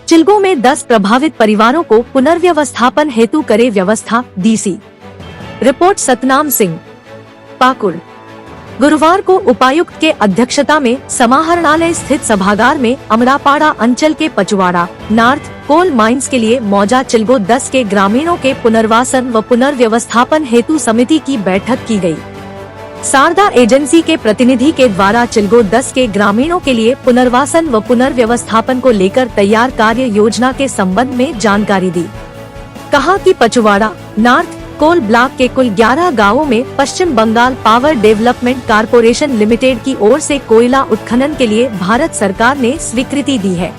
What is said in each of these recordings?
चिलगो में 10 प्रभावित परिवारों को पुनर्व्यवस्थापन हेतु करे व्यवस्था, डीसी। रिपोर्ट सतनाम सिंह, पाकुड़। गुरुवार को उपायुक्त के अध्यक्षता में समाहरणालय स्थित सभागार में अमरापाड़ा अंचल के पचवाड़ा नॉर्थ कोल माइंस के लिए मौजा चिलगो 10 के ग्रामीणों के पुनर्वासन व पुनर्व्यवस्थापन हेतु समिति की बैठक की गई। शारदा एजेंसी के प्रतिनिधि के द्वारा चिलगो 10 के ग्रामीणों के लिए पुनर्वासन व पुनर्व्यवस्थापन को लेकर तैयार कार्य योजना के संबंध में जानकारी दी। कहा कि पचवाड़ा नॉर्थ कोल ब्लॉक के कुल 11 गांवों में Paschim Bengal power development corporation limited की ओर से कोयला उत्खनन के लिए भारत सरकार ने स्वीकृति दी है।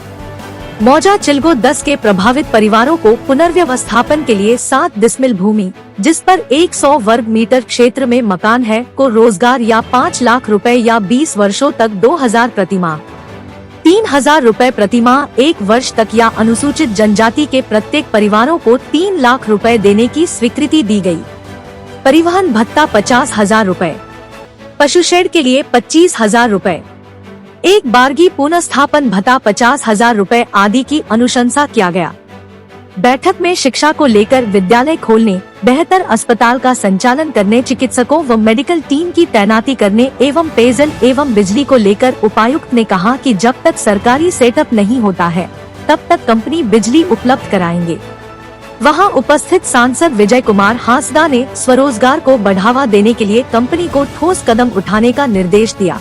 मौजा चिलगो 10 के प्रभावित परिवारों को पुनर्व्यवस्थापन के लिए 7 डिसमिल भूमि, जिस पर 100 वर्ग मीटर क्षेत्र में मकान है, को रोजगार या 5 लाख रुपए या 20 वर्षों तक 2000 प्रतिमाह, 3000 रुपए प्रतिमाह 1 वर्ष तक या अनुसूचित जनजाति के प्रत्येक परिवारों को 3 लाख रुपए देने की स्वीकृति दी गई। परिवहन भत्ता 50,000 रुपए, पशु शेड के लिए 25,000 रुपए, एक बारगी पुनर्स्थापन भत्ता 50,000 रुपए आदि की अनुशंसा किया गया। बैठक में शिक्षा को लेकर विद्यालय खोलने, बेहतर अस्पताल का संचालन करने, चिकित्सकों व मेडिकल टीम की तैनाती करने एवं पेयजल एवं बिजली को लेकर उपायुक्त ने कहा कि जब तक सरकारी सेटअप नहीं होता है तब तक कंपनी बिजली उपलब्ध कराएंगे। वहां उपस्थित सांसद विजय कुमार हांसदा ने स्वरोजगार को बढ़ावा देने के लिए कंपनी को ठोस कदम उठाने का निर्देश दिया।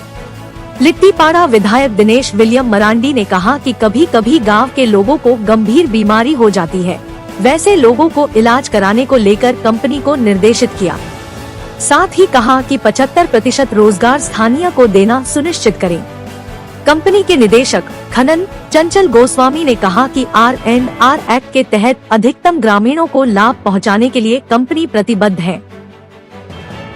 लिट्टीपाड़ा विधायक दिनेश विलियम मरांडी ने कहा कि कभी कभी गांव के लोगों को गंभीर बीमारी हो जाती है, वैसे लोगों को इलाज कराने को लेकर कंपनी को निर्देशित किया। साथ ही कहा कि 75% रोजगार स्थानीय को देना सुनिश्चित करें। कंपनी के निदेशक खनन चंचल गोस्वामी ने कहा कि R&R एक्ट के तहत अधिकतम ग्रामीणों को लाभ पहुंचाने के लिए कंपनी प्रतिबद्ध है।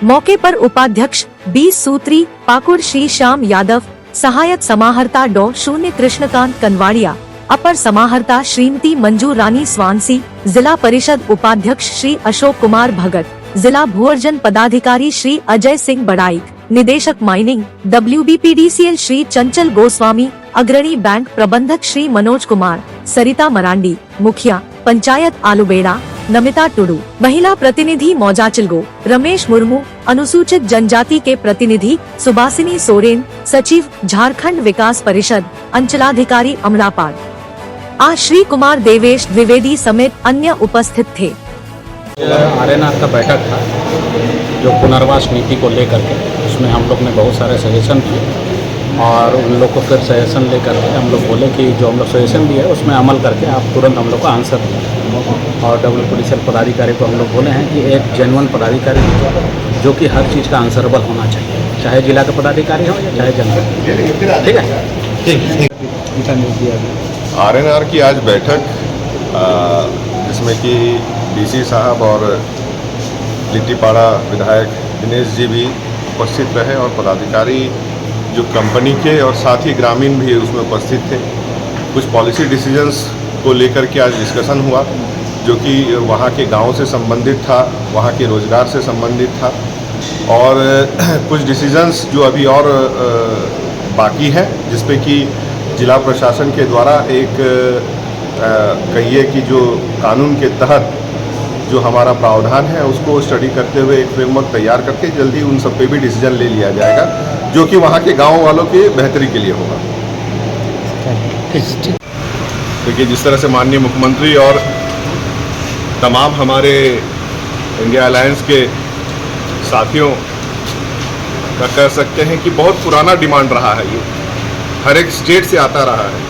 मौके पर उपाध्यक्ष 20 सूत्री पाकुड़ श्री श्याम यादव, सहायक समाहर्ता डॉ. शून्य कृष्णकांत कनवाड़िया, अपर समाहर्ता श्रीमती मंजू रानी स्वांसी, जिला परिषद उपाध्यक्ष श्री अशोक कुमार भगत, जिला भूअर्जन पदाधिकारी श्री अजय सिंह बड़ाइक, निदेशक माइनिंग WBPDCL श्री चंचल गोस्वामी, अग्रणी बैंक प्रबंधक श्री मनोज कुमार, सरिता मरांडी, मुखिया पंचायत आलूबेड़ा नमिता टुडू, महिला प्रतिनिधि मौजा चिलगो रमेश मुर्मू, अनुसूचित जनजाति के प्रतिनिधि सुबासिनी सोरेन, सचिव झारखंड विकास परिषद, अंचलाधिकारी अमरापाड़ आ श्री कुमार देवेश द्विवेदी समेत अन्य उपस्थित थे। आरएनआर का बैठक था जो पुनर्वास नीति को लेकर के, उसमें हम लोग ने बहुत सारे सजेशन दिए और उन लोग को फिर सजेशन लेकर के हम लोग बोले कि जो हम लोग सजेशन दिए उसमें अमल करके आप तुरंत हम लोग को आंसर दें। और WPDCL पदाधिकारी को हम लोग बोले हैं कि एक जेन्युइन पदाधिकारी जो कि हर चीज़ का आंसरेबल होना चाहिए, चाहे जिला का पदाधिकारी हो या चाहे जनता। ठीक है। आरएनआर की आज बैठक जिसमें कि DC साहब और लिट्टीपाड़ा विधायक दिनेश जी भी उपस्थित रहे और पदाधिकारी जो कंपनी के और साथ ही ग्रामीण भी उसमें उपस्थित थे। कुछ पॉलिसी डिसीजंस को लेकर के आज डिस्कशन हुआ जो कि वहाँ के गांव से संबंधित था, वहाँ के रोजगार से संबंधित था और कुछ डिसीजंस जो अभी और बाकी है जिस पे कि जिला प्रशासन के द्वारा एक कहिए कि जो कानून के तहत जो हमारा प्रावधान है उसको स्टडी करते हुए एक फ्रेमवर्क तैयार करके जल्दी उन सब पे भी डिसीजन ले लिया जाएगा जो कि वहाँ के गांव वालों के बेहतरी के लिए होगा। देखिए, जिस तरह से माननीय मुख्यमंत्री और तमाम हमारे इंडिया अलायंस के साथियों का कह सकते हैं कि बहुत पुराना डिमांड रहा है, ये हर एक स्टेट से आता रहा है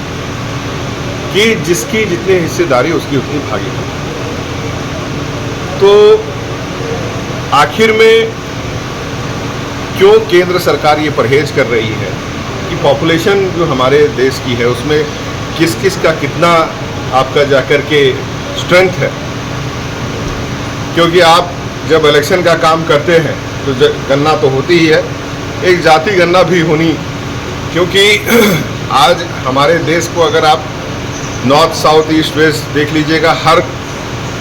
कि जिसकी जितनी हिस्सेदारी उसकी उतनी भागीदारी। तो आखिर में क्यों केंद्र सरकार ये परहेज कर रही है कि पॉपुलेशन जो हमारे देश की है उसमें किस किस का कितना आपका जाकर के स्ट्रेंथ है, क्योंकि आप जब इलेक्शन का काम करते हैं तो गणना तो होती ही है, एक जाति गणना भी होनी, क्योंकि आज हमारे देश को अगर आप नॉर्थ साउथ ईस्ट वेस्ट देख लीजिएगा, हर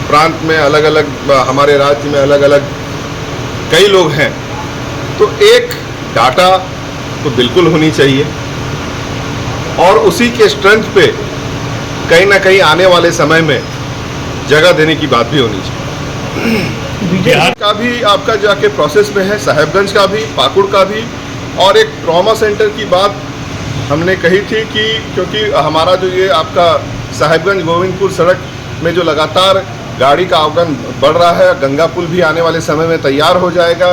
प्रांत में अलग अलग, हमारे राज्य में अलग अलग कई लोग हैं, तो एक डाटा तो बिल्कुल होनी चाहिए और उसी के स्ट्रेंथ पे कहीं ना कहीं आने वाले समय में जगह देने की बात भी होनी चाहिए। का भी आपका जाके प्रोसेस में है, साहेबगंज का भी, पाकुड़ का भी, और एक ट्रॉमा सेंटर की बात हमने कही थी कि क्योंकि हमारा जो ये आपका साहेबगंज गोविंदपुर सड़क में जो लगातार गाड़ी का आवागमन बढ़ रहा है, गंगा पुल भी आने वाले समय में तैयार हो जाएगा,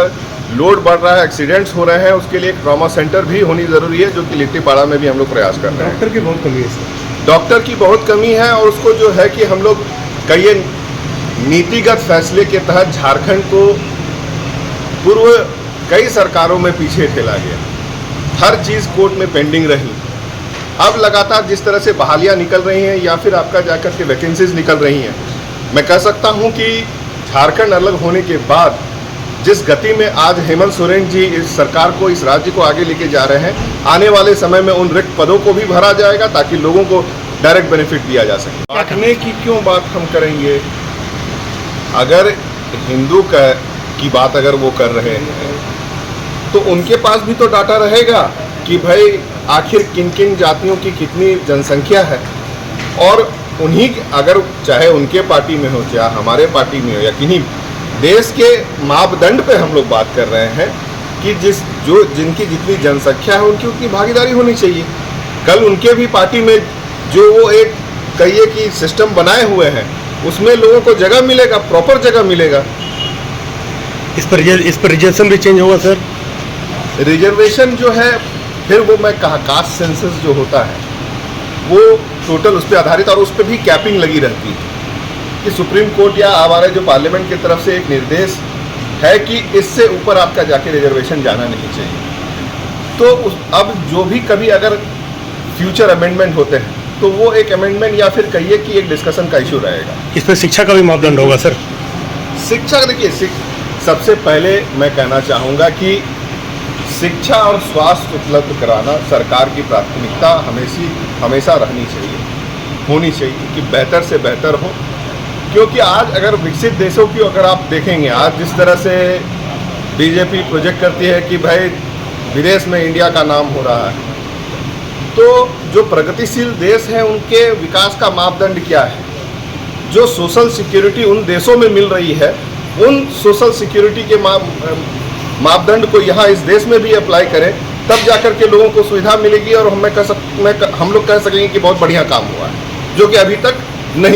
लोड बढ़ रहा है, एक्सीडेंट्स हो रहे हैं, उसके लिए एक ट्रॉमा सेंटर भी होनी ज़रूरी है, जो कि लिट्टीपाड़ा में भी हम लोग प्रयास कर रहे हैं। डॉक्टर की बहुत कमी है सर। डॉक्टर की बहुत कमी है, और उसको जो है कि हम लोग कई नीतिगत फैसले के तहत झारखंड को पूर्व कई सरकारों में पीछे ठेला गया, हर चीज़ कोर्ट में पेंडिंग रही। अब लगातार जिस तरह से बहालियां निकल रही हैं या फिर आपका जाकर के वैकेंसीज निकल रही हैं, मैं कह सकता हूं कि झारखंड अलग होने के बाद जिस गति में आज हेमंत सोरेन जी इस सरकार को, इस राज्य को आगे लेके जा रहे हैं, आने वाले समय में उन रिक्त पदों को भी भरा जाएगा ताकि लोगों को डायरेक्ट बेनिफिट दिया जा सके। बांटने की क्यों बात हम करेंगे? अगर हिंदू की बात अगर वो कर रहे हैं तो उनके पास भी तो डाटा रहेगा कि भाई आखिर किन किन जातियों की कितनी जनसंख्या है, और उन्हीं अगर चाहे उनके पार्टी में हो चाहे हमारे पार्टी में हो या किन्हीं देश के मापदंड पे हम लोग बात कर रहे हैं कि जिनकी जितनी जनसंख्या है उनकी उतनी भागीदारी होनी चाहिए। कल उनके भी पार्टी में जो वो एक कहिए कि सिस्टम बनाए हुए हैं उसमें लोगों को जगह मिलेगा, प्रॉपर जगह मिलेगा। इस पर रिजर्वेशन भी चेंज होगा सर? रिजर्वेशन जो है फिर वो मैं कहा कास्ट सेंसस जो होता है वो टोटल उस पर आधारित, और उस पर भी कैपिंग लगी रहती है कि सुप्रीम कोर्ट या हमारे जो पार्लियामेंट की तरफ से एक निर्देश है कि इससे ऊपर आपका जाके रिजर्वेशन जाना नहीं चाहिए। तो अब जो भी कभी अगर फ्यूचर अमेंडमेंट होते हैं तो वो एक अमेंडमेंट या फिर कहिए कि एक डिस्कशन का इशू रहेगा। इस पर शिक्षा का भी मापदंड होगा सर? शिक्षा देखिए, सबसे पहले मैं कहना चाहूँगा कि शिक्षा और स्वास्थ्य उपलब्ध कराना सरकार की प्राथमिकता हमेशा रहनी चाहिए, होनी चाहिए कि बेहतर से बेहतर हो। क्योंकि आज अगर विकसित देशों की अगर आप देखेंगे, आज जिस तरह से बीजेपी प्रोजेक्ट करती है कि भाई विदेश में इंडिया का नाम हो रहा है, तो जो प्रगतिशील देश हैं उनके विकास का मापदंड क्या है? जो सोशल सिक्योरिटी उन देशों में मिल रही है, उन सोशल सिक्योरिटी के मापदंड को यहाँ इस देश में भी अप्लाई करें, तब जाकर के लोगों को सुविधा मिलेगी और हम लोग कह सकेंगे कि बहुत बढ़िया काम हुआ है, जो कि अभी तक नहीं